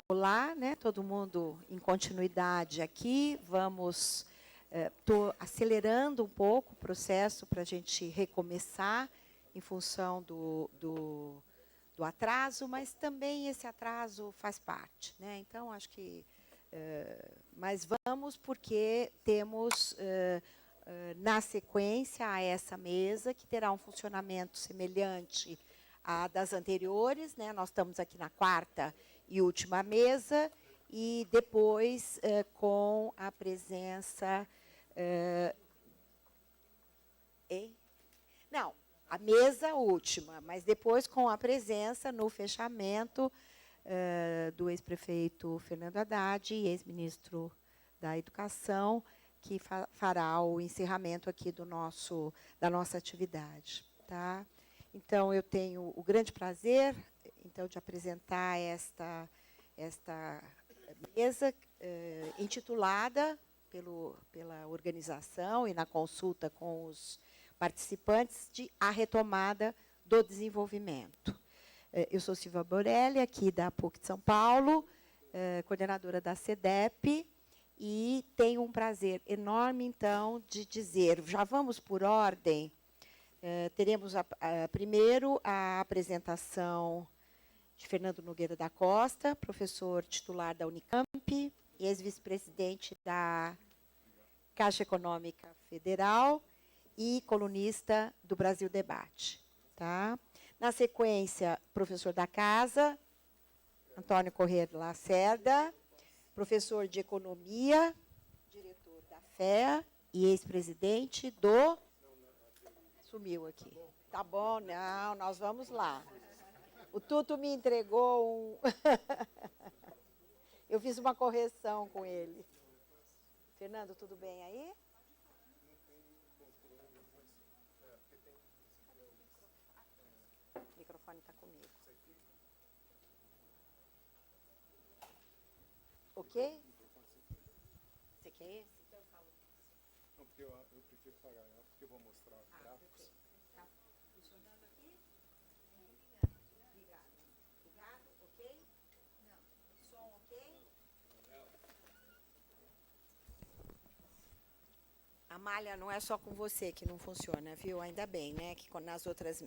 Olá, né? Todo mundo em continuidade aqui. Vamos, estou acelerando um pouco o processo para a gente recomeçar em função do atraso, mas também esse atraso faz parte, né? Então, acho que... mas vamos porque temos, na sequência, a essa mesa, que terá um funcionamento semelhante à das anteriores, né? Nós estamos aqui na quarta e última mesa, e depois com a presença... Não, a mesa última, mas depois com a presença no fechamento do ex-prefeito Fernando Haddad e ex-ministro da Educação, que fará o encerramento aqui da nossa atividade. Tá? Então, eu tenho o grande prazer então, de apresentar esta mesa intitulada pela organização e na consulta com os participantes de A Retomada do Desenvolvimento. Eu sou Silvia Borelli, aqui da PUC de São Paulo, coordenadora da CEDEP, e tenho um prazer enorme, então, de dizer, já vamos por ordem, teremos primeiro a apresentação de Fernando Nogueira da Costa, professor titular da Unicamp, ex-vice-presidente da Caixa Econômica Federal e colunista do Brasil Debate. Tá? Na sequência, professor da casa, Antônio Corrêa de Lacerda, professor de Economia, diretor da FEA e ex-presidente do... Sumiu aqui. Tá bom, não, nós vamos lá. O Tuto me entregou um... Eu fiz uma correção com ele. Fernando, tudo bem aí? O microfone está comigo. Ok? Você quer esse? Então eu falo desse. Não, porque eu prefiro pagar, porque eu vou mostrar gráficos. Está funcionando aqui? Ligado. Ligado, ok? Não. Som ok? Amália, não é só com você que não funciona, viu? Ainda bem, né? Que nas outras...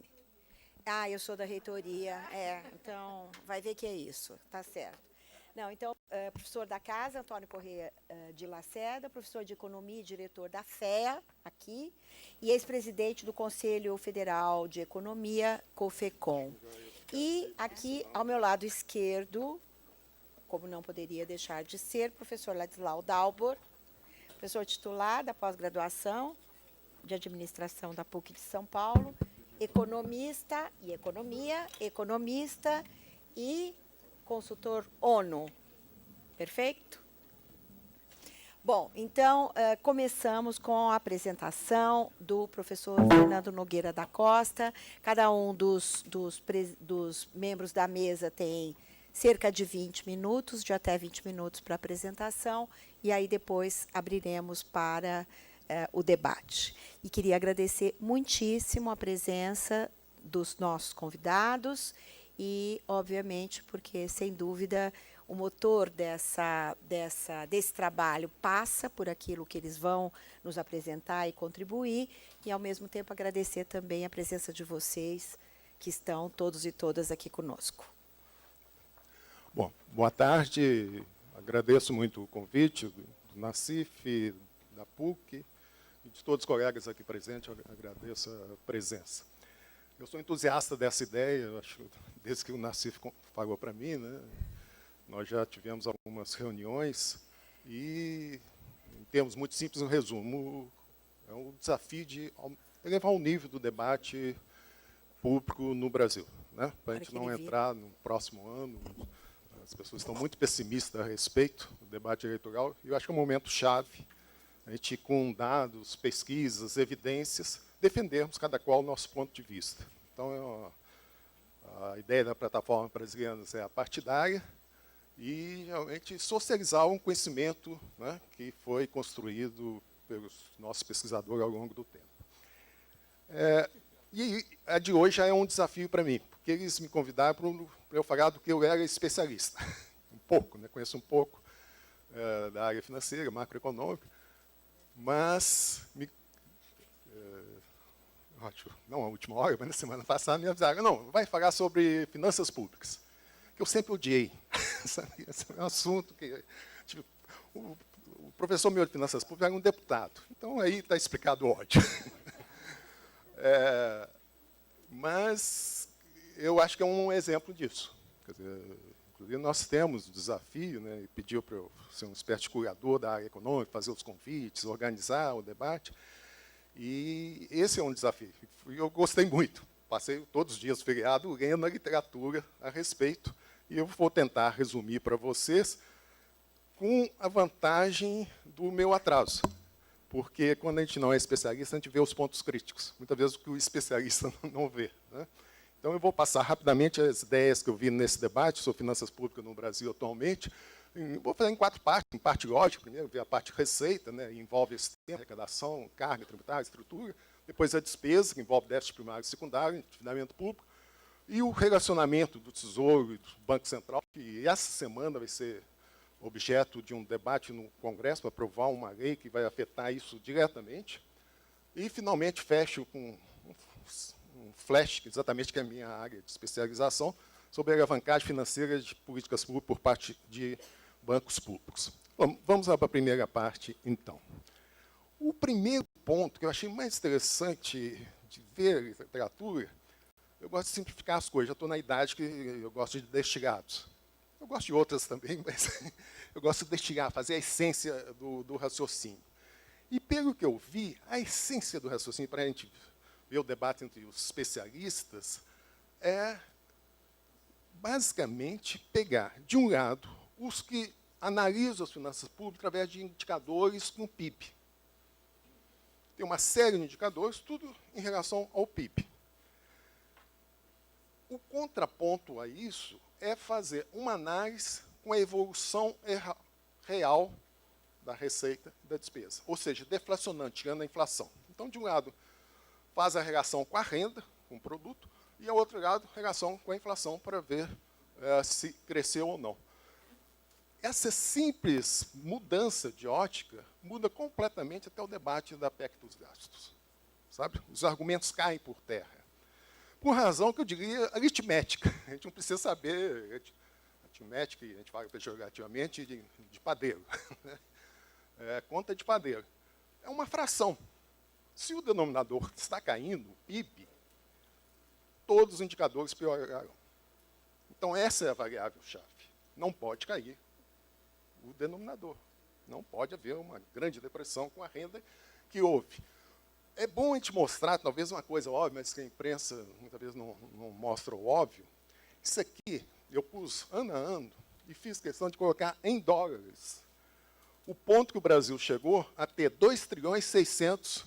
Ah, eu sou da reitoria, então vai ver que é isso, tá certo. Não, então, professor da casa, Antônio Corrêa de Lacerda, professor de Economia e diretor da FEA, aqui, e ex-presidente do Conselho Federal de Economia, COFECOM. E aqui, ao meu lado esquerdo, como não poderia deixar de ser, professor Ladislau Dalbor, professor titular da pós-graduação de Administração da PUC de São Paulo, economista e economista e consultor ONU. Perfeito? Bom, então, começamos com a apresentação do professor Fernando Nogueira da Costa. Cada um dos membros da mesa tem cerca de 20 minutos, de até 20 minutos para a apresentação, e aí depois abriremos para o debate. E queria agradecer muitíssimo a presença dos nossos convidados e, obviamente, porque, sem dúvida, o motor desse trabalho passa por aquilo que eles vão nos apresentar e contribuir, e, ao mesmo tempo, agradecer também a presença de vocês, que estão todos e todas aqui conosco. Bom, boa tarde. Agradeço muito o convite do Nassif, da PUC, e de todos os colegas aqui presentes, eu agradeço a presença. Eu sou entusiasta dessa ideia, acho, desde que o Nassif falou para mim, né? Nós já tivemos algumas reuniões e, em termos muito simples, um resumo, é um desafio de elevar o nível do debate público no Brasil, né? Para a gente não entrar no próximo ano, as pessoas estão muito pessimistas a respeito do debate eleitoral, e eu acho que é um momento chave, a gente, com dados, pesquisas, evidências, defendermos cada qual o nosso ponto de vista. Então, a ideia da plataforma brasileira é a partidária e, realmente, socializar um conhecimento, né, que foi construído pelos nossos pesquisadores ao longo do tempo. E a de hoje já é um desafio para mim, porque eles me convidaram para eu falar do que eu era especialista. Um pouco, né? Conheço um pouco da área financeira, macroeconômica, mas, não a última hora, mas na semana passada me avisaram, não, vai falar sobre finanças públicas, que eu sempre odiei. Esse é um assunto que... Tipo, o professor meu de finanças públicas era um deputado, então aí está explicado o ódio. Mas eu acho que é um exemplo disso. Quer dizer, inclusive, nós temos o desafio, né, e pediu para eu ser um espécie de curador da área econômica, fazer os convites, organizar o debate, e esse é um desafio. E eu gostei muito. Passei todos os dias feriado lendo a literatura a respeito, e eu vou tentar resumir para vocês com a vantagem do meu atraso. Porque, quando a gente não é especialista, a gente vê os pontos críticos. Muitas vezes o que o especialista não vê. Né? Então, eu vou passar rapidamente as ideias que eu vi nesse debate sobre finanças públicas no Brasil atualmente. Vou fazer em 4 partes. Em parte lógica, primeiro, ver a parte receita, né, envolve esse tema, arrecadação, carga tributária, estrutura. Depois a despesa, que envolve déficit primário e secundário, endividamento público. E o relacionamento do Tesouro e do Banco Central, que essa semana vai ser objeto de um debate no Congresso para aprovar uma lei que vai afetar isso diretamente. E, finalmente, fecho com um flash, exatamente que é a minha área de especialização, sobre a alavancagem financeira de políticas públicas por parte de bancos públicos. Bom, vamos lá para a primeira parte, então. O primeiro ponto que eu achei mais interessante de ver a literatura, eu gosto de simplificar as coisas, já estou na idade que eu gosto de destilados. Eu gosto de outras também, mas eu gosto de destilar, fazer a essência do raciocínio. E, pelo que eu vi, a essência do raciocínio, para a gente ver o debate entre os especialistas, é, basicamente, pegar, de um lado, os que analisam as finanças públicas através de indicadores no PIB. Tem uma série de indicadores, tudo em relação ao PIB. O contraponto a isso é fazer uma análise com a evolução real da receita e da despesa, ou seja, deflacionante, tirando a inflação. Então, de um lado, faz a relação com a renda, com o produto, e, ao outro lado, relação com a inflação para ver se cresceu ou não. Essa simples mudança de ótica muda completamente até o debate da PEC dos gastos. Sabe? Os argumentos caem por terra. Por razão que eu diria aritmética. A gente não precisa saber aritmética, a gente fala pejorativamente, de padeiro. Conta de padeiro. É uma fração. Se o denominador está caindo, o PIB, todos os indicadores piorarão. Então, essa é a variável-chave. Não pode cair o denominador. Não pode haver uma grande depressão com a renda que houve. É bom a gente mostrar, talvez, uma coisa óbvia, mas que a imprensa muitas vezes não mostra o óbvio. Isso aqui, eu pus ano a ano e fiz questão de colocar em dólares o ponto que o Brasil chegou a ter 2 trilhões e 600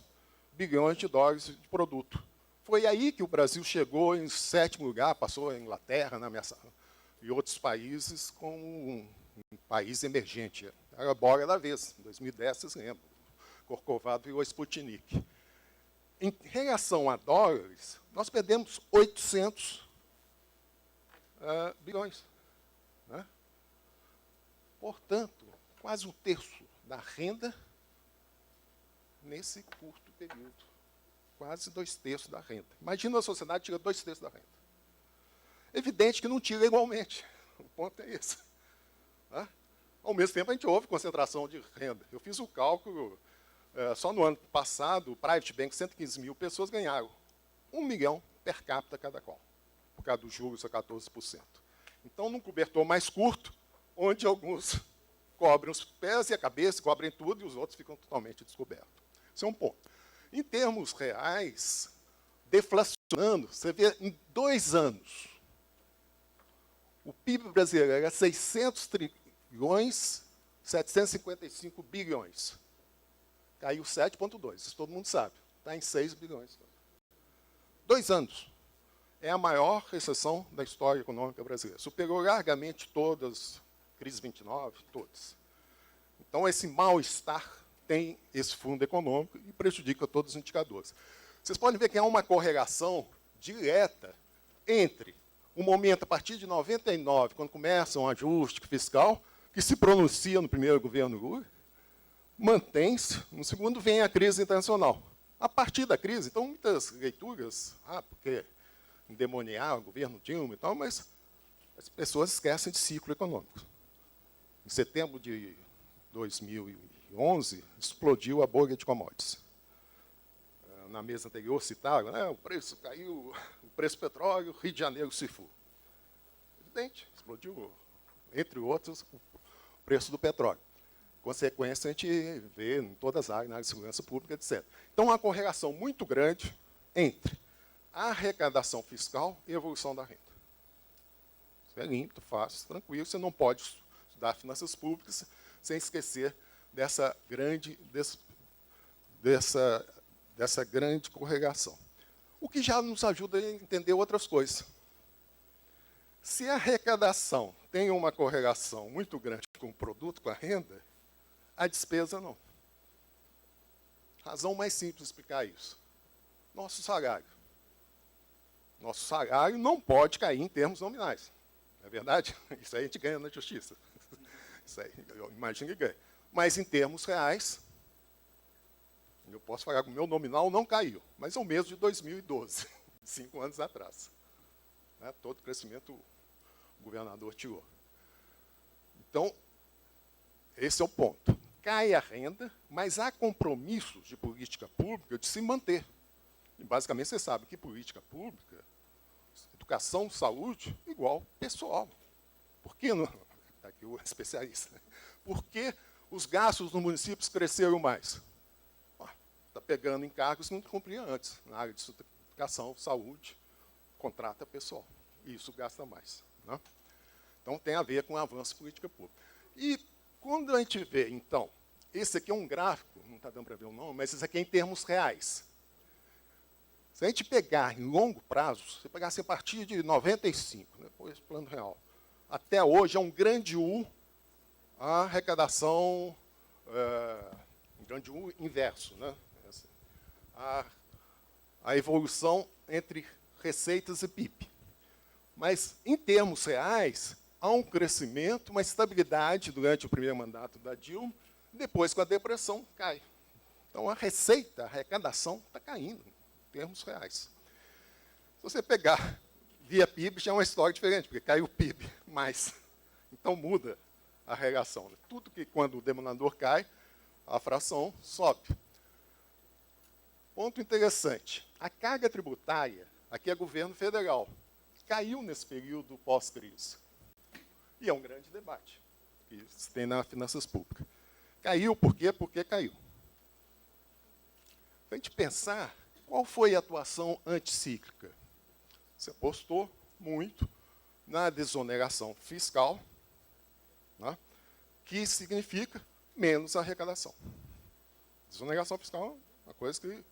bilhões de dólares de produto. Foi aí que o Brasil chegou em 7º lugar, passou a Inglaterra e outros países como um país emergente. Era a bola da vez. Em 2010, vocês lembram. Corcovado virou Sputnik. Em relação a dólares, nós perdemos 800 bilhões. Né? Portanto, quase 1/3 da renda nesse curto período. Quase 2/3 da renda. Imagina a sociedade tira 2/3 da renda. Evidente que não tira igualmente. O ponto é esse. Né? Ao mesmo tempo, a gente houve concentração de renda. Eu fiz o cálculo, só no ano passado, o Private Bank, 115 mil pessoas ganharam 1 milhão per capita cada qual, por causa dos juros a 14%. Então, num cobertor mais curto, onde alguns cobrem os pés e a cabeça, cobrem tudo, e os outros ficam totalmente descobertos. Esse é um ponto. Em termos reais, deflacionando, você vê em 2 anos, o PIB brasileiro era 600 trilhões, 755 bilhões. Caiu 7,2, isso todo mundo sabe. Está em 6 bilhões. 2 anos. É a maior recessão da história econômica brasileira. Superou largamente todas, crise 29, todas. Então, esse mal-estar tem esse fundo econômico e prejudica todos os indicadores. Vocês podem ver que há uma correlação direta entre o momento, a partir de 99, quando começa um ajuste fiscal, que se pronuncia no primeiro governo Lula, mantém-se, no segundo vem a crise internacional. A partir da crise, então, muitas leituras, porque endemoniar o governo Dilma e tal, mas as pessoas esquecem de ciclo econômico. Em setembro de 2011, explodiu a bolha de commodities. Na mesa anterior citaram, né, o preço caiu, o preço do petróleo, Rio de Janeiro se for. Evidente, explodiu, entre outros, o preço do petróleo. Consequência, a gente vê em todas as áreas, na área de segurança pública, etc. Então, há uma correlação muito grande entre a arrecadação fiscal e a evolução da renda. Isso é limpo, fácil, tranquilo. Você não pode estudar finanças públicas sem esquecer dessa grande correlação. O que já nos ajuda a entender outras coisas. Se a arrecadação tem uma correlação muito grande com o produto, com a renda, a despesa não. Razão mais simples de explicar isso. Nosso salário. Nosso salário não pode cair em termos nominais. Não é verdade? Isso aí a gente ganha na justiça. Isso aí, eu imagino que ganha. Mas em termos reais, eu posso falar que o meu nominal não caiu, mas é o mesmo de 2012, 5 anos atrás. Todo crescimento o governador tirou. Então, esse é o ponto. Cai a renda, mas há compromissos de política pública de se manter. E, basicamente, você sabe que política pública, educação, saúde, igual pessoal. Por que não? Está aqui o especialista. Por que os gastos nos municípios cresceram mais? Está pegando encargos que não cumpria antes. Na área de educação, saúde, contrata pessoal. E isso gasta mais. Né? Então, tem a ver com o avanço de política pública. E quando a gente vê, então, esse aqui é um gráfico, não está dando para ver o nome, mas esse aqui é em termos reais. Se a gente pegar em longo prazo, se pegasse a partir de 95, depois do plano real, até hoje é um grande U a arrecadação, um grande U inverso, né? A evolução entre receitas e PIB. Mas, em termos reais, há um crescimento, uma estabilidade durante o primeiro mandato da Dilma, depois, com a depressão, cai. Então, a receita, a arrecadação está caindo, em termos reais. Se você pegar via PIB, já é uma história diferente, porque caiu o PIB mais. Então, muda a relação. Tudo que, quando o denominador cai, a fração sobe. Ponto interessante. A carga tributária, aqui é governo federal, caiu nesse período pós-crise. E é um grande debate que se tem nas finanças públicas. Caiu por quê? Porque caiu. Se a gente pensar, qual foi a atuação anticíclica? Você apostou muito na desoneração fiscal, né, que significa menos arrecadação. Desoneração fiscal é uma coisa que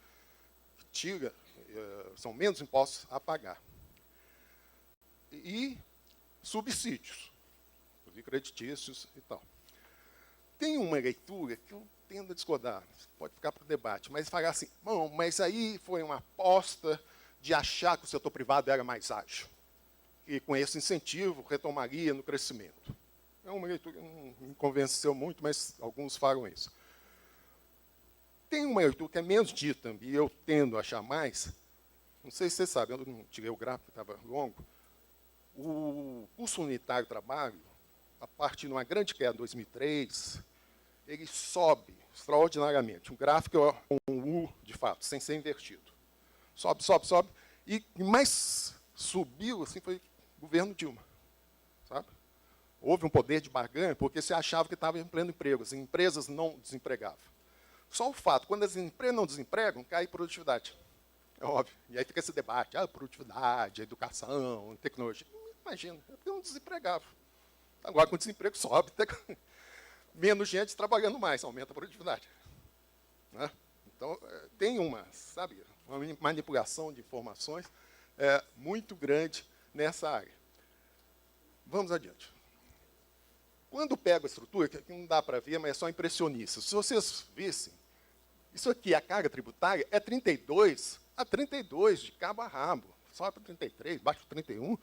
tira, são menos impostos a pagar. E subsídios, creditícios e tal. Tem uma leitura que eu tendo a discordar, pode ficar para o debate, mas falar assim, bom, mas aí foi uma aposta de achar que o setor privado era mais ágil. E com esse incentivo retomaria no crescimento. É uma leitura que não me convenceu muito, mas alguns falam isso. Tem uma leitura que é menos dita, e eu tendo a achar mais, não sei se vocês sabem, eu não tirei o gráfico, estava longo, o custo unitário do trabalho, a partir de uma grande queda em 2003, ele sobe extraordinariamente. Um gráfico é um U, de fato, sem ser invertido. Sobe, sobe, sobe. E mais subiu assim, foi o governo Dilma. Sabe? Houve um poder de barganha, porque se achava que estava em pleno emprego. As empresas não desempregavam. Só o fato, quando as empresas não desempregam, cai a produtividade. É óbvio. E aí fica esse debate, a produtividade, a educação, a tecnologia. Imagina, é porque não desempregava. Agora, com o desemprego, sobe. Menos gente trabalhando mais, aumenta a produtividade. Né? Então, tem uma manipulação de informações muito grande nessa área. Vamos adiante. Quando pego a estrutura, que não dá para ver, mas é só impressionista. Se vocês vissem, isso aqui, a carga tributária, é 32 a 32, de cabo a rabo, sobe para 33, baixa para 31,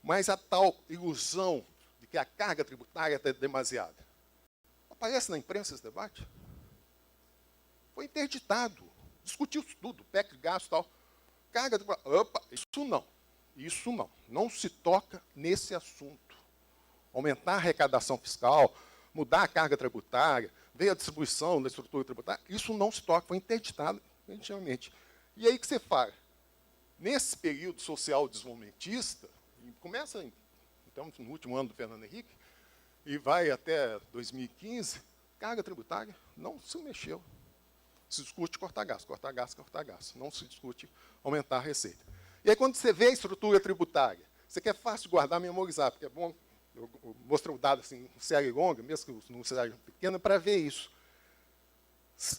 mas a tal ilusão de que a carga tributária é demasiada. Aparece na imprensa esse debate? Foi interditado, discutiu-se tudo, PEC, gasto e tal. Carga tributária, opa, isso não se toca nesse assunto. Aumentar a arrecadação fiscal, mudar a carga tributária, ver a distribuição da estrutura tributária, isso não se toca, foi interditado definitivamente. E aí que você fala, nesse período social desenvolvimentista, começa então, no último ano do Fernando Henrique, e vai até 2015, carga tributária não se mexeu. Se discute cortar gasto, cortar gasto, cortar gasto. Não se discute aumentar a receita. E aí, quando você vê a estrutura tributária, você quer fácil guardar, memorizar, porque é bom, eu mostrei o dado assim, em série longa, mesmo que o número seja pequeno, para ver isso.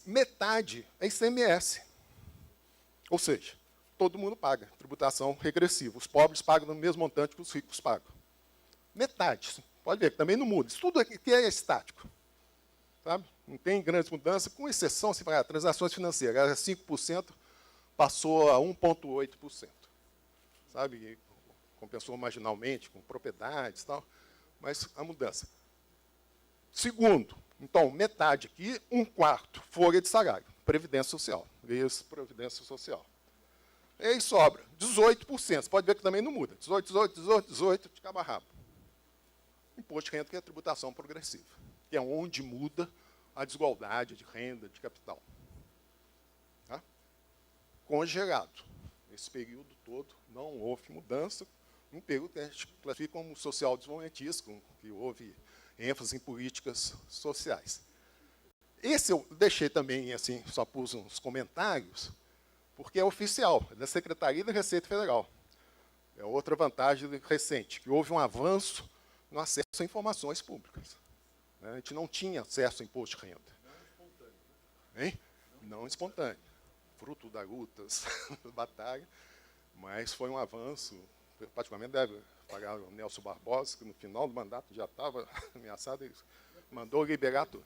Metade é ICMS. Ou seja, todo mundo paga tributação regressiva. Os pobres pagam no mesmo montante que os ricos pagam. Metade. Pode ver que também não muda. Isso tudo aqui é estático. Sabe? Não tem grandes mudanças, com exceção, se para transações financeiras, era 5%, passou a 1,8%. Sabe? E compensou marginalmente, com propriedades e tal, mas a mudança. Segundo, então, metade aqui, 1/4, folha de salário, previdência social. Isso, previdência social. E aí sobra 18%. Você pode ver que também não muda. 18, de cabo a rabo. Imposto de renda, que é a tributação progressiva, que é onde muda a desigualdade de renda, de capital. Tá? Congelado. Nesse período todo não houve mudança, um período que a gente classifica como social desenvolvimentista, que houve ênfase em políticas sociais. Esse eu deixei também, assim, só pus uns comentários, porque é oficial, é da Secretaria da Receita Federal. É outra vantagem recente, que houve um avanço no acesso a informações públicas. A gente não tinha acesso a imposto de renda. Não espontâneo. Hein? Não espontâneo. Fruto das lutas, batalha, mas foi um avanço, particularmente deve pagar o Nelson Barbosa, que no final do mandato já estava ameaçado, ele mandou liberar tudo.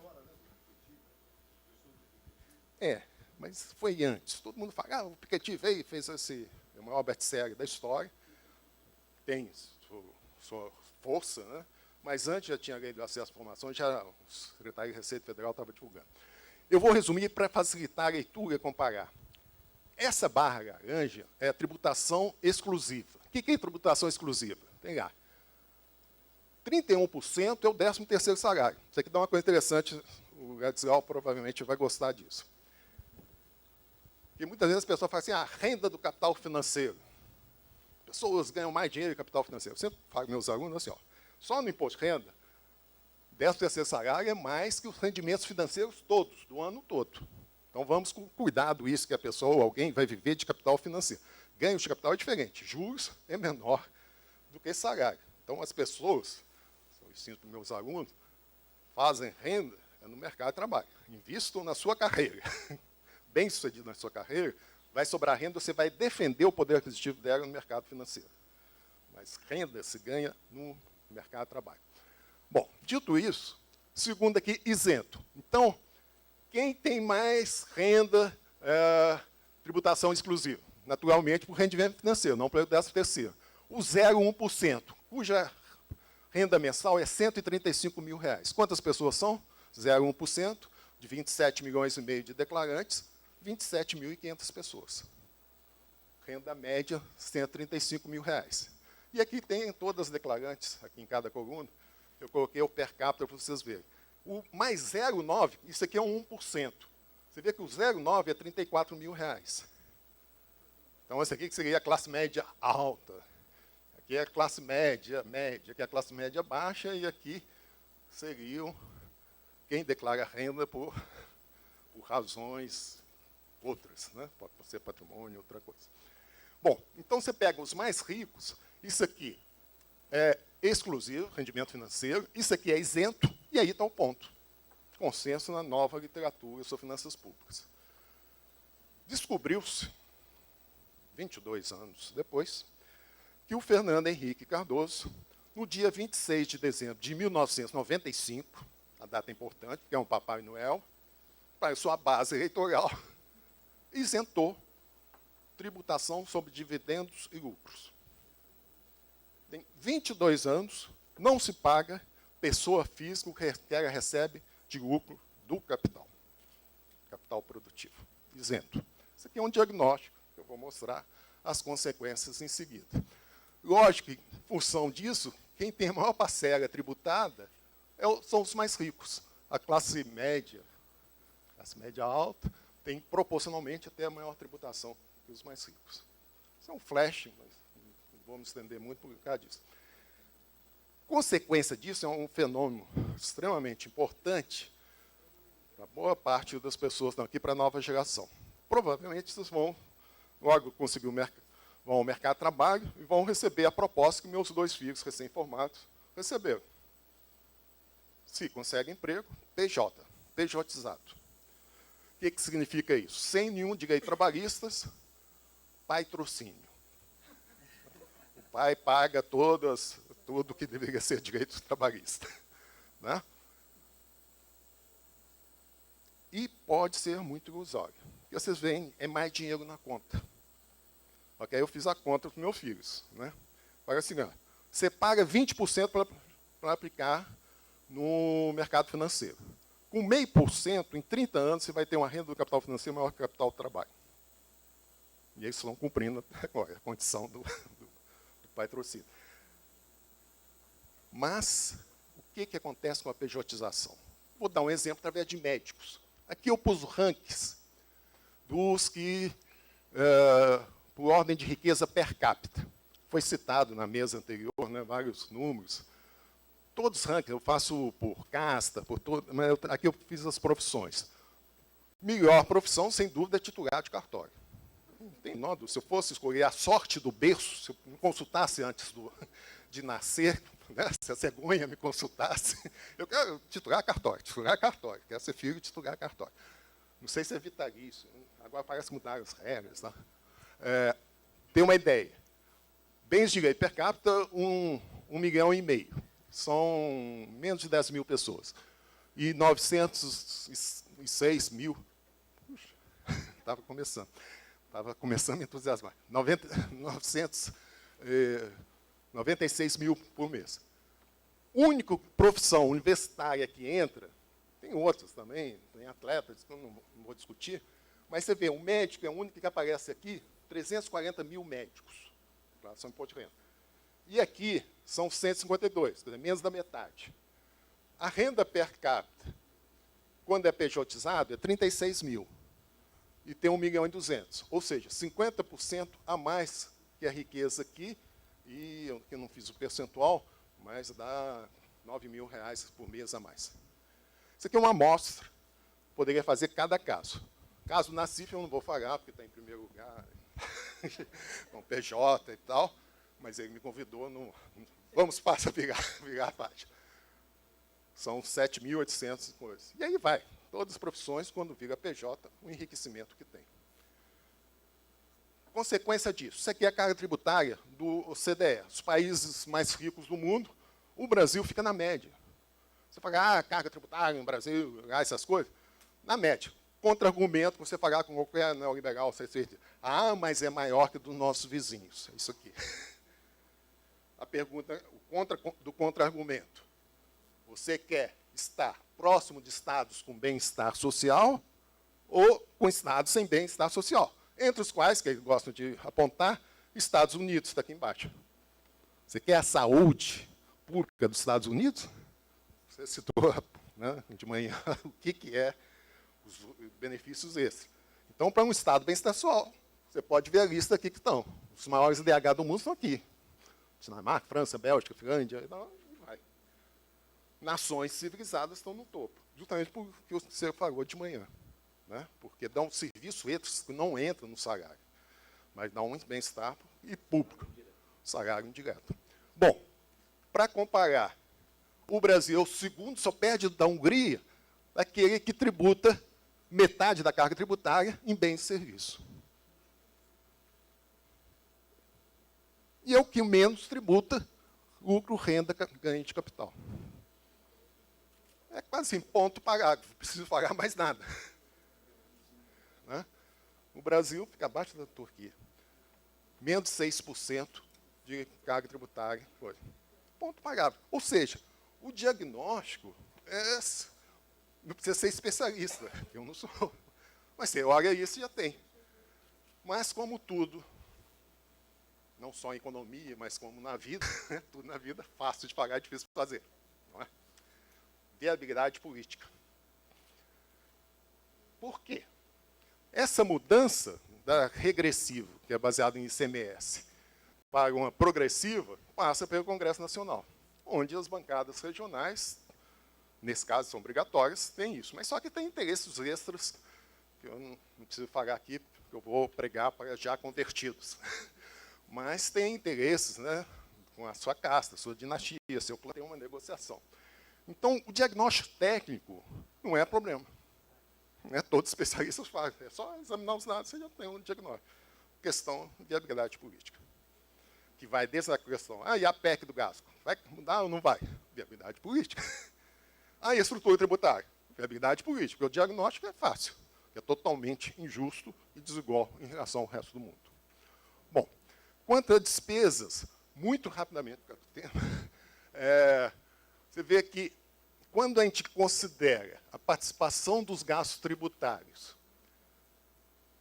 Mas foi antes. Todo mundo fala, o Piketty veio e fez esse, é o maior best-seller da história, tem sua força, né? Mas antes já tinha lei do acesso à informação, já o secretário de Receita Federal estava divulgando. Eu vou resumir para facilitar a leitura e comparar. Essa barra laranja é a tributação exclusiva. O que é tributação exclusiva? Tem lá. 31% é o 13º salário. Isso aqui dá uma coisa interessante, o Gadsgal provavelmente vai gostar disso. E muitas vezes as pessoas falam assim, a renda do capital financeiro. Pessoas ganham mais dinheiro em capital financeiro. Eu sempre falo para meus alunos assim, ó, só no imposto de renda, 13º salário é mais que os rendimentos financeiros todos, do ano todo. Então, vamos com cuidado isso, que a pessoa ou alguém vai viver de capital financeiro. Ganho de capital é diferente. Juros é menor do que salário. Então, as pessoas, eu ensino para os meus alunos, fazem renda no mercado de trabalho. Invistam na sua carreira. Bem sucedido na sua carreira, vai sobrar renda, você vai defender o poder aquisitivo dela no mercado financeiro. Mas renda se ganha no mercado de trabalho. Bom, dito isso, segundo aqui, isento. Então, quem tem mais renda, tributação exclusiva? Naturalmente, por rendimento financeiro, não pelo 13º. O 0,1%, cuja renda mensal é R$ 135 mil. Quantas pessoas são? 0,1% de 27 milhões e meio de declarantes, 27.500 pessoas. Renda média, R$ 135 mil. E aqui tem todas as declarantes, aqui em cada coluna, eu coloquei o per capita para vocês verem. O mais 0,9, isso aqui é um 1%. Você vê que o 0,9 é R$ 34 mil. Então, esse aqui que seria a classe média alta. Aqui é a classe média, aqui é a classe média baixa, e aqui seriam quem declara renda por razões outras, né? Pode ser patrimônio, outra coisa. Bom, então você pega os mais ricos, isso aqui é exclusivo, rendimento financeiro, isso aqui é isento, e aí está o ponto. Consenso na nova literatura sobre finanças públicas. Descobriu-se, 22 anos depois, que o Fernando Henrique Cardoso, no dia 26 de dezembro de 1995, a data é importante, porque é um Papai Noel, para sua base eleitoral, isentou tributação sobre dividendos e lucros. Tem 22 anos, não se paga pessoa física o que ela recebe de lucro do capital produtivo, isento. Isso aqui é um diagnóstico, que eu vou mostrar as consequências em seguida. Lógico que, em função disso, quem tem a maior parcela tributada são os mais ricos. A classe média alta, tem proporcionalmente até a maior tributação que os mais ricos. Isso é um flash, mas não vou me estender muito por causa disso. Consequência disso é um fenômeno extremamente importante para boa parte das pessoas que estão aqui, para a nova geração. Provavelmente vocês vão logo conseguir vão ao mercado de trabalho e vão receber a proposta que meus 2 filhos recém-formados receberam. Se consegue emprego, PJ, PJizado. O que significa isso? Sem nenhum direito trabalhistas, patrocínio. O pai paga tudo que deveria ser direito trabalhista. Né? E pode ser muito ilusório. O que vocês veem é mais dinheiro na conta. Ok? Eu fiz a conta para os meus filhos. Né? Paga assim, você paga 20% para aplicar no mercado financeiro. Com 0,5%, em 30 anos, você vai ter uma renda do capital financeiro maior que o capital do trabalho. E eles estão cumprindo agora a condição do patrocínio. Mas, o que acontece com a pejotização? Vou dar um exemplo através de médicos. Aqui eu pus rankings dos que, por ordem de riqueza per capita. Foi citado na mesa anterior, né, vários números. Todos os rankings, eu faço por casta, por todo, mas aqui eu fiz as profissões. Melhor profissão, sem dúvida, é titular de cartório. Não tem nódo. Se eu fosse escolher a sorte do berço, se eu me consultasse antes de nascer, né, se a cegonha me consultasse, eu quero titular cartório, quero ser filho de titular cartório. Não sei se é vitalício, agora parece que mudaram as regras. Tá? Tem uma ideia. Bens de direito per capita, 1,5 milhão. São menos de 10 mil pessoas. E 906 mil. Estava começando a me entusiasmar. 996 mil por mês. Única profissão universitária que entra, tem outras também, tem atletas, que eu não vou discutir, mas você vê, o médico é o único que aparece aqui, 340 mil médicos, são imposto de renda. E aqui são 152, quer dizer, menos da metade. A renda per capita, quando é pejotizado, é 36 mil. E tem 1,2 milhão. Ou seja, 50% a mais que a riqueza aqui, e eu não fiz o percentual, mas dá R$ 9.000 por mês a mais. Isso aqui é uma amostra. Poderia fazer cada caso. Caso Nassif eu não vou falar, porque está em primeiro lugar, com PJ e tal, mas ele me convidou, vamos passar a virar a página. São 7.800 coisas. E aí vai. Todas as profissões, quando vira PJ, o enriquecimento que tem. Consequência disso, isso aqui é a carga tributária do OCDE, os países mais ricos do mundo, o Brasil fica na média. Você fala, carga tributária no Brasil, essas coisas, na média. Contra-argumento, você pagar com qualquer neoliberal, você diz, mas é maior que dos nossos vizinhos. É isso aqui. A pergunta do contra-argumento. Você quer estar próximo de estados com bem-estar social ou com estados sem bem-estar social? Entre os quais, que eles gostam de apontar, Estados Unidos, está aqui embaixo. Você quer a saúde pública dos Estados Unidos? Você citou, né, de manhã o que é os benefícios extras. Então, para um estado bem-estar social, você pode ver a lista aqui que estão. Os maiores IDH do mundo estão aqui. Dinamarca, França, Bélgica, Finlândia, vai. Nações civilizadas estão no topo, justamente por que você falou de manhã. Né? Porque dá um serviço extra que não entra no salário, mas dá um bem-estar e público, salário indireto. Bom, para comparar, o Brasil é o segundo, só perde da Hungria, daquele que tributa metade da carga tributária em bens e serviços. E é o que menos tributa lucro, renda, ganho de capital. É quase assim, ponto parágrafo, não preciso pagar mais nada. Né? O Brasil fica abaixo da Turquia. menos 6% de carga tributária. Foi. Ponto parágrafo. Ou seja, o diagnóstico não precisa ser especialista, eu não sou. Mas você olha isso e já tem. Mas, como tudo, não só em economia, mas como na vida, tudo na vida, fácil de pagar, difícil de fazer. Não é? Viabilidade política. Por quê? Essa mudança da regressiva, que é baseada em ICMS, para uma progressiva, passa pelo Congresso Nacional, onde as bancadas regionais, nesse caso são obrigatórias, têm isso. Mas só que tem interesses extras, que eu não preciso falar aqui, porque eu vou pregar para já convertidos. Mas tem interesses, né, com a sua casta, a sua dinastia, seu clã, tem uma negociação. Então, o diagnóstico técnico não é problema. Todos os especialistas fazem. É só examinar os dados, você já tem um diagnóstico. Questão de viabilidade política. Que vai desde a questão, e a PEC do gasto? Vai mudar ou não vai? Viabilidade política. E a estrutura tributária? Viabilidade política. Porque o diagnóstico é fácil. É totalmente injusto e desigual em relação ao resto do mundo. Bom, quanto a despesas, muito rapidamente, você vê que, quando a gente considera a participação dos gastos tributários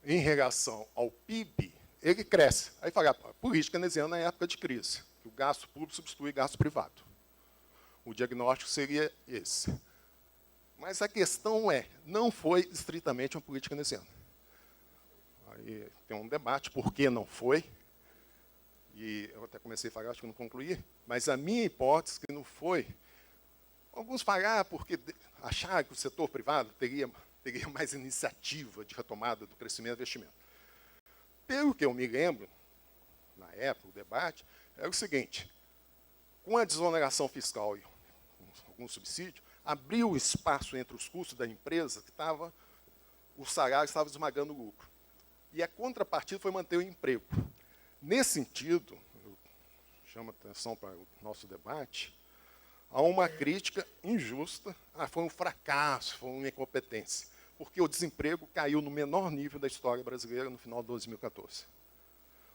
em relação ao PIB, ele cresce. Aí fala, política keynesiana na época de crise, que o gasto público substitui gasto privado. O diagnóstico seria esse. Mas a questão não foi estritamente uma política keynesiana. Aí tem um debate por que não foi, e eu até comecei a falar, acho que não concluí, mas a minha hipótese que não foi. Alguns falam, porque acharam que o setor privado teria mais iniciativa de retomada do crescimento e investimento. Pelo que eu me lembro, na época, o debate, era o seguinte, com a desoneração fiscal e algum subsídio, abriu o espaço entre os custos da empresa, que o salário estava esmagando o lucro. E a contrapartida foi manter o emprego. Nesse sentido, eu chamo a atenção para o nosso debate, há uma crítica injusta, foi um fracasso, foi uma incompetência, porque o desemprego caiu no menor nível da história brasileira no final de 2014.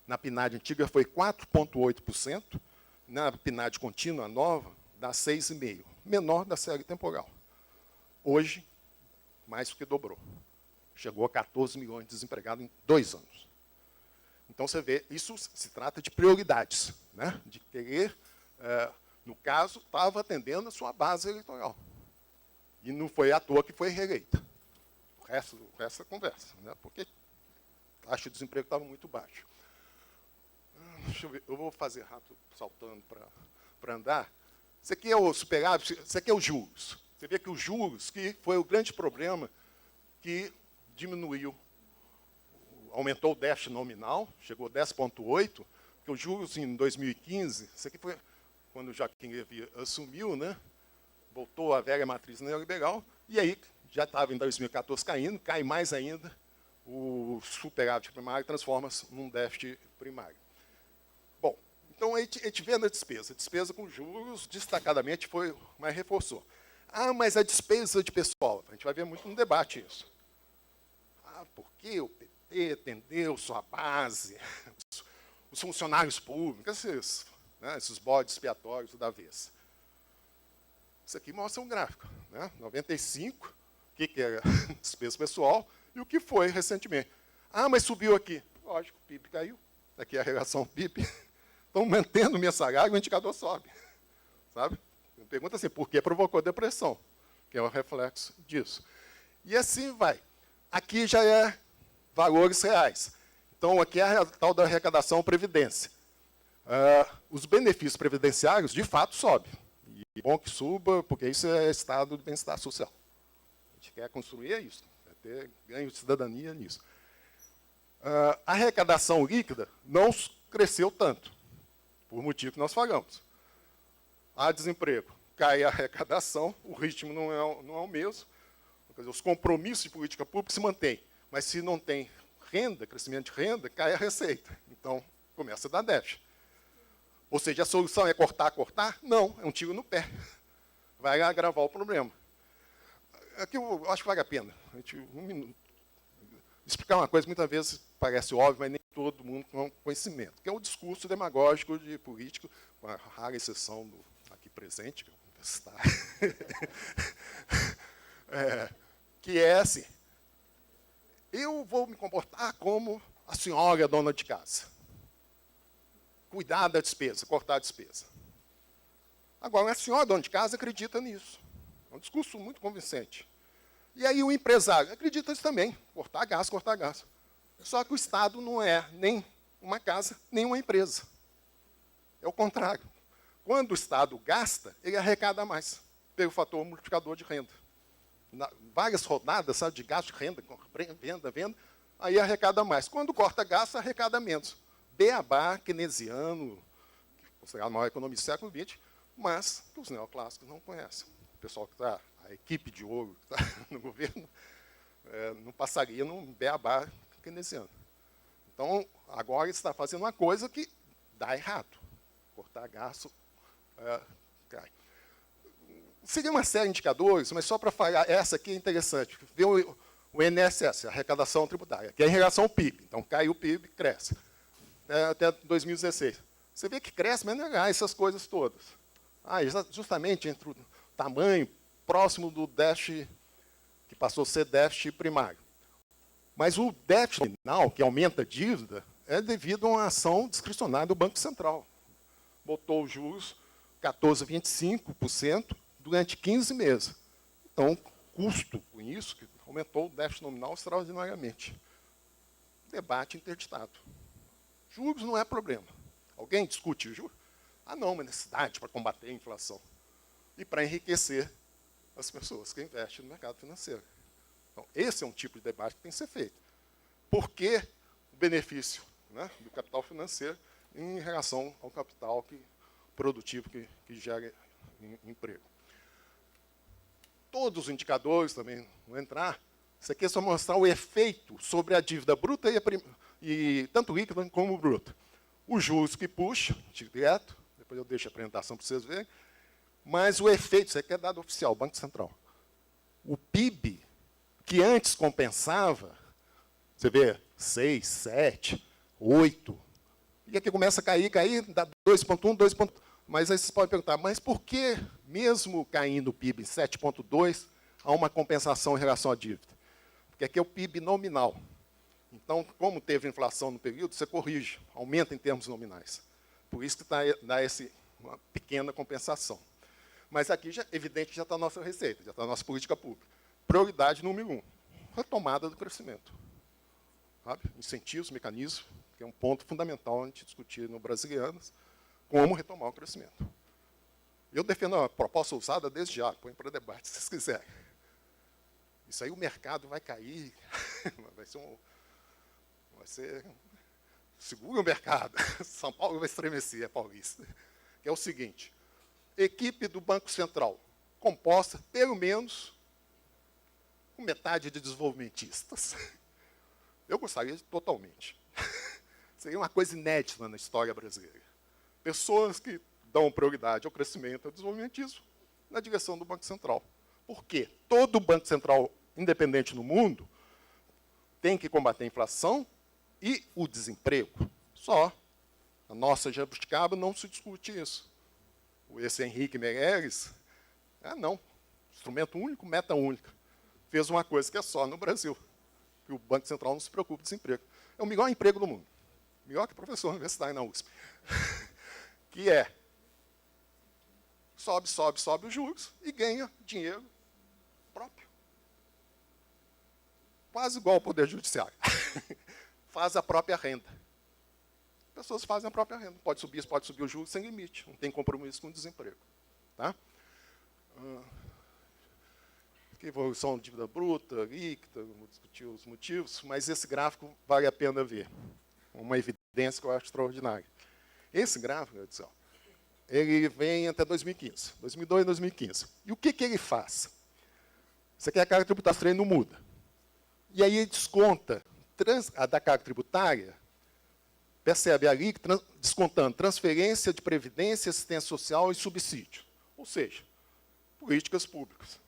Na PNAD antiga foi 4,8%, na PNAD contínua nova dá 6,5%, menor da série temporal. Hoje, mais do que dobrou. Chegou a 14 milhões de desempregados em 2 anos. Então, você vê, isso se trata de prioridades, né? De querer... no caso, estava atendendo a sua base eleitoral. E não foi à toa que foi reeleita. O resto é conversa, né? Porque a taxa de desemprego estava muito baixa. Deixa eu ver, eu vou fazer rápido, saltando para andar. Isso aqui é o superávit, isso aqui é os juros. Você vê que os juros, que foi o grande problema que diminuiu, aumentou o déficit nominal, chegou a 10,8%, porque os juros em 2015, isso aqui foi... quando o Joaquim Levy assumiu, né, voltou à velha matriz neoliberal, e aí já estava em 2014 caindo, cai mais ainda, o superávit primário transforma-se num déficit primário. Bom, então a gente vê na despesa. A despesa com juros, destacadamente, mas reforçou. Mas a despesa de pessoal, a gente vai ver muito no debate isso. Por que o PT atendeu sua base, os funcionários públicos, esses bodes expiatórios da vez. Isso aqui mostra um gráfico. Né? 95, o que era despesa pessoal, e o que foi recentemente. Mas subiu aqui. Lógico, o PIB caiu. Aqui é a relação PIB. Estão mantendo o meu salário, o indicador sobe. Sabe? Pergunta assim, por que provocou depressão? Que é o reflexo disso. E assim vai. Aqui já é valores reais. Então, aqui é a tal da arrecadação previdência. Os benefícios previdenciários, de fato, sobem. E é bom que suba, porque isso é estado de bem-estar social. A gente quer construir isso, quer ter ganho de cidadania nisso. A arrecadação líquida não cresceu tanto, por motivo que nós falamos. Há desemprego, cai a arrecadação, o ritmo não é o mesmo. Quer dizer, os compromissos de política pública se mantêm, mas se não tem renda, crescimento de renda, cai a receita. Então, começa a dar déficit. Ou seja, a solução é cortar? Não, é um tiro no pé. Vai agravar o problema. Aqui eu acho que vale a pena. Um minuto. explicar uma coisa que muitas vezes parece óbvio, mas nem todo mundo tem conhecimento, que é o discurso demagógico de político, com a rara exceção do aqui presente, que é o universitário, que é assim, eu vou me comportar como a senhora dona de casa. Cuidar da despesa, cortar a despesa. Agora, a senhora dona de casa acredita nisso. É um discurso muito convincente. E aí o empresário acredita nisso também, cortar gasto, cortar gasto. Só que o Estado não é nem uma casa, nem uma empresa. É o contrário. Quando o Estado gasta, ele arrecada mais, pelo fator multiplicador de renda. Várias rodadas, sabe, de gasto, de renda, venda, aí arrecada mais. Quando corta gasto, arrecada menos. Beabá keynesiano, considerado o maior economista do século XX, mas que os neoclássicos não conhecem. O pessoal que está, a equipe de ouro que está no governo, não passaria num beabá keynesiano. Então, agora está fazendo uma coisa que dá errado. Cortar gasto, cai. Seria uma série de indicadores, mas só para falar, essa aqui é interessante. Vê o INSS, a arrecadação tributária, que é em relação ao PIB. Então, cai o PIB, cresce. Até 2016. Você vê que cresce, mas não é essas coisas todas. Justamente entre o tamanho próximo do déficit, que passou a ser déficit primário. Mas o déficit final, que aumenta a dívida, é devido a uma ação discricionária do Banco Central. Botou os juros 14,25% durante 15 meses. Então, custo com isso, que aumentou o déficit nominal extraordinariamente. Debate interditado. Juros não é problema. Alguém discute juros? Não, uma necessidade para combater a inflação. E para enriquecer as pessoas que investem no mercado financeiro. Então, esse é um tipo de debate que tem que ser feito. Por que o benefício, né, do capital financeiro em relação ao capital produtivo que gera emprego? Todos os indicadores também vão entrar. Isso aqui é só mostrar o efeito sobre a dívida bruta e tanto líquida como bruta. Os juros que puxa, direto, depois eu deixo a apresentação para vocês verem, mas o efeito, isso aqui é dado oficial, Banco Central. O PIB, que antes compensava, você vê, 6, 7, 8, e aqui começa a cair, dá 2,1, 2,1. Mas aí vocês podem perguntar, mas por que, mesmo caindo o PIB em 7,2, há uma compensação em relação à dívida? Porque aqui é o PIB nominal. Então, como teve inflação no período, você corrige, aumenta em termos nominais. Por isso que dá uma pequena compensação. Mas aqui, evidente, já está a nossa receita, já está a nossa política pública. Prioridade número 1, retomada do crescimento. Sabe? Incentivos, mecanismos, que é um ponto fundamental a gente discutir no Brasilianas, como retomar o crescimento. Eu defendo a proposta usada desde já, põe para debate, se vocês quiserem. Isso aí o mercado vai cair, vai ser segura o mercado. São Paulo vai estremecer, é paulista. Que é o seguinte, equipe do Banco Central, composta, pelo menos, com metade de desenvolvimentistas. Eu gostaria de totalmente. Seria uma coisa inédita na história brasileira. Pessoas que dão prioridade ao crescimento e ao desenvolvimentismo na direção do Banco Central. Por quê? Todo Banco Central independente no mundo tem que combater a inflação e o desemprego. Só. A nossa jabuticaba não se discute isso. Esse Henrique Meirelles, não. Instrumento único, meta única. Fez uma coisa que é só no Brasil. Que o Banco Central não se preocupa com desemprego. É o melhor emprego do mundo. Melhor que professor universitário na USP. Que é, sobe os juros e ganha dinheiro próprio. Quase igual ao Poder Judiciário. Faz a própria renda. As pessoas fazem a própria renda. Pode subir o juros sem limite. Não tem compromisso com o desemprego. Tá? Evolução de dívida bruta, líquida, vamos discutir os motivos, mas esse gráfico vale a pena ver. Uma evidência que eu acho extraordinária. Esse gráfico, ele vem até 2015, 2002, 2015. E o que ele faz? Isso aqui é a carga tributária, não muda. E aí ele desconta a da carga tributária, percebe ali, descontando transferência de previdência, assistência social e subsídio. Ou seja, políticas públicas.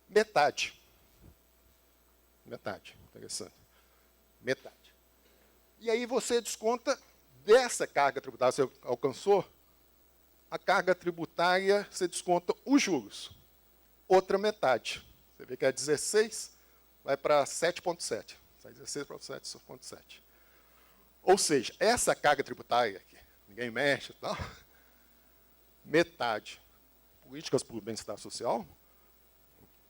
Metade. Interessante. Metade. E aí você desconta dessa carga tributária que você alcançou, a carga tributária, você desconta os juros. Outra metade. Você vê que é 16, vai para 7,7. Sai 16 para 7,7. Ou seja, essa carga tributária, que ninguém mexe e tal, metade, políticas por bem-estar social,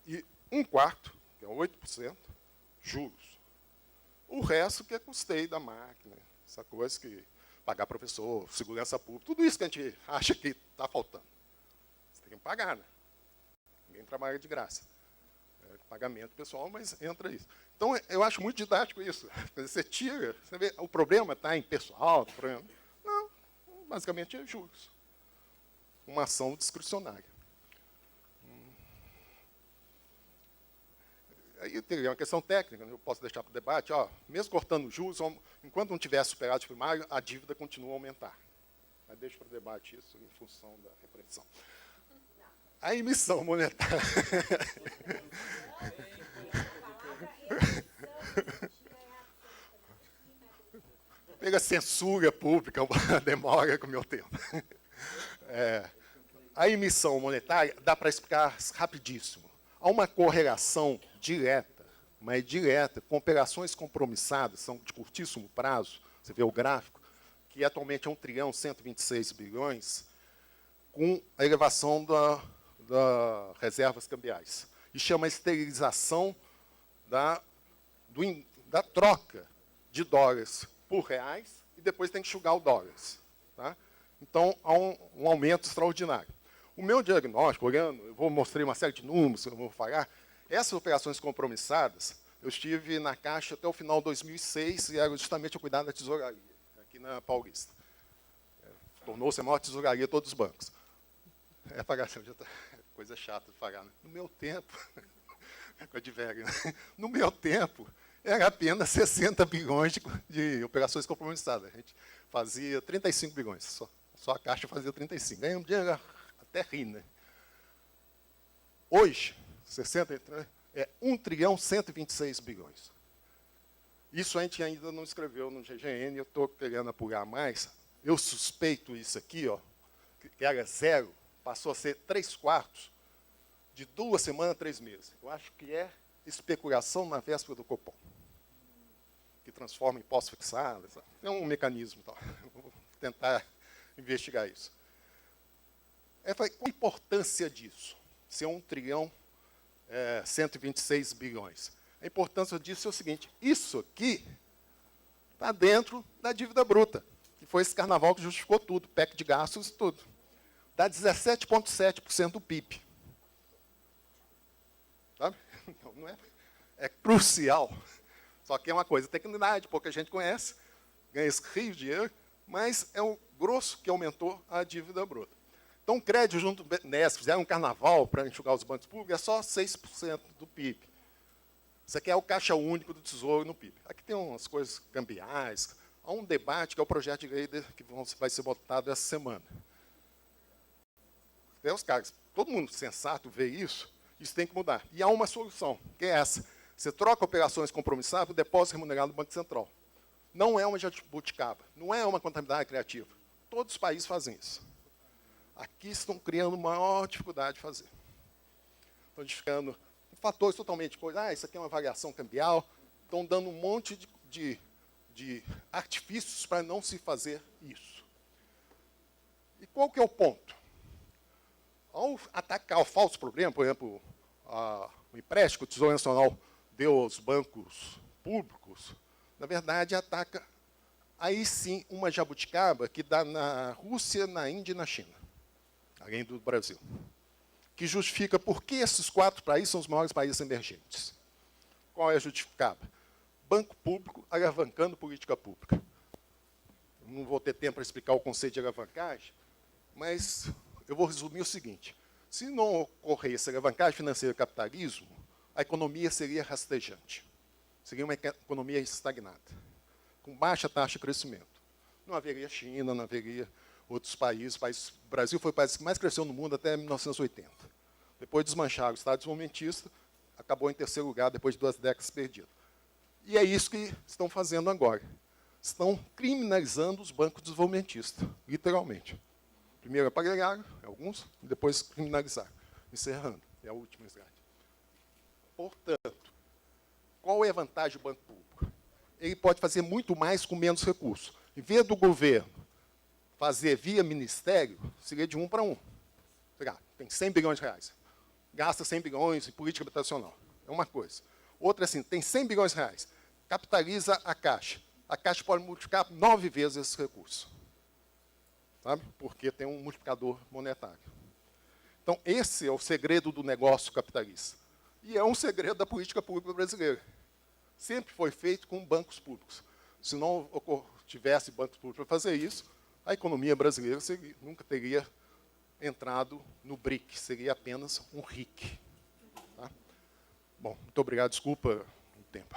e um quarto, que é 8%, juros. O resto que é custeio da máquina, essa coisa que pagar professor, segurança pública, tudo isso que a gente acha que está faltando. Você tem que pagar, né? Ninguém trabalha de graça. É pagamento pessoal, mas entra isso. Então, eu acho muito didático isso. Você tira, você vê, o problema está em pessoal, não, basicamente é juros. Uma ação discricionária. Aí teria uma questão técnica, eu posso deixar para o debate, mesmo cortando juros, enquanto não tiver superávit primário, a dívida continua a aumentar. Mas deixo para o debate isso em função da repressão. A emissão monetária. Pega censura pública, demora com o meu tempo. A emissão monetária dá para explicar rapidíssimo. Há uma correlação direta, mas direta, com operações compromissadas, são de curtíssimo prazo, você vê o gráfico, que atualmente é 1,126 bilhões, com a elevação das reservas cambiais. E chama a esterilização da troca de dólares por reais, e depois tem que enxugar o dólares. Tá? Então, há um aumento extraordinário. O meu diagnóstico, olhando, eu vou mostrar uma série de números, eu vou falar, essas operações compromissadas, eu estive na Caixa até o final de 2006, e era justamente o cuidado da tesouraria, aqui na Paulista. Tornou-se a maior tesouraria de todos os bancos. Coisa chata de pagar. Né? No meu tempo, coisa de velho, né? No meu tempo, era apenas 60 bilhões de operações compromissadas. A gente fazia 35 bilhões, só a Caixa fazia 35. Ganhamos dinheiro até rir, né? Hoje, 60 é 1,126 bilhões. Isso a gente ainda não escreveu no GGN, eu estou querendo apurar mais. Eu suspeito isso aqui, que era zero, passou a ser 3/4 de 2 semanas a 3 meses. Eu acho que é especulação na véspera do Copom, que transforma em pós-fixado. É um mecanismo. Tal. Vou tentar investigar isso. Qual a importância disso? Ser 1,126 bilhões. A importância disso é o seguinte, isso aqui está dentro da dívida bruta, que foi esse carnaval que justificou tudo, PEC de gastos e tudo. Dá 17,7% do PIB. Sabe? Então, não é crucial. Só que é uma coisa, tecnicidade, pouca gente conhece, ganha esse rio de dinheiro, mas é o grosso que aumentou a dívida bruta. Então, o crédito junto do BNDES, fizeram um carnaval para enxugar os bancos públicos, é só 6% do PIB. Isso aqui é o caixa único do Tesouro no PIB. Aqui tem umas coisas cambiais. Há um debate, que é o projeto de lei que vai ser votado essa semana. Tem os caras, todo mundo sensato vê isso tem que mudar. E há uma solução, que é essa. Você troca operações compromissadas por depósito remunerado do Banco Central. Não é uma jabuticaba, não é uma contabilidade criativa. Todos os países fazem isso. Aqui estão criando maior dificuldade de fazer. Estão justificando fatores totalmente coisa. Isso aqui é uma variação cambial. Estão dando um monte de artifícios para não se fazer isso. E qual que é o ponto? Ao atacar o falso problema, por exemplo, o empréstimo que o Tesouro Nacional deu aos bancos públicos, na verdade, ataca, aí sim, uma jabuticaba que dá na Rússia, na Índia e na China, além do Brasil, que justifica por que esses 4 países são os maiores países emergentes. Qual é a justificaba? Banco público alavancando política pública. Não vou ter tempo para explicar o conceito de alavancagem, mas eu vou resumir o seguinte. Se não ocorresse alavancagem financeira e capitalismo, a economia seria rastejante. Seria uma economia estagnada, com baixa taxa de crescimento. Não haveria China, não haveria outros países. O Brasil foi o país que mais cresceu no mundo até 1980. Depois desmancharam o Estado desenvolvimentista, acabou em terceiro lugar depois de 2 décadas perdidas. E é isso que estão fazendo agora. Estão criminalizando os bancos desenvolvimentistas, literalmente. Primeiro aparelharam, alguns, e depois criminalizaram. Encerrando, é a última slide. Portanto, qual é a vantagem do banco público? Ele pode fazer muito mais com menos recursos. Em vez do governo fazer via ministério, seria de 1 para 1. Tem 100 bilhões de reais. Gasta 100 bilhões em política habitacional. É uma coisa. Outra assim, tem 100 bilhões de reais. Capitaliza a Caixa. A Caixa pode multiplicar 9 vezes esses recursos. Sabe? Porque tem um multiplicador monetário. Então, esse é o segredo do negócio capitalista. E é um segredo da política pública brasileira. Sempre foi feito com bancos públicos. Se não tivesse bancos públicos para fazer isso, a economia brasileira nunca teria entrado no BRIC, seria apenas um RIC. Tá? Bom, muito obrigado, desculpa o tempo.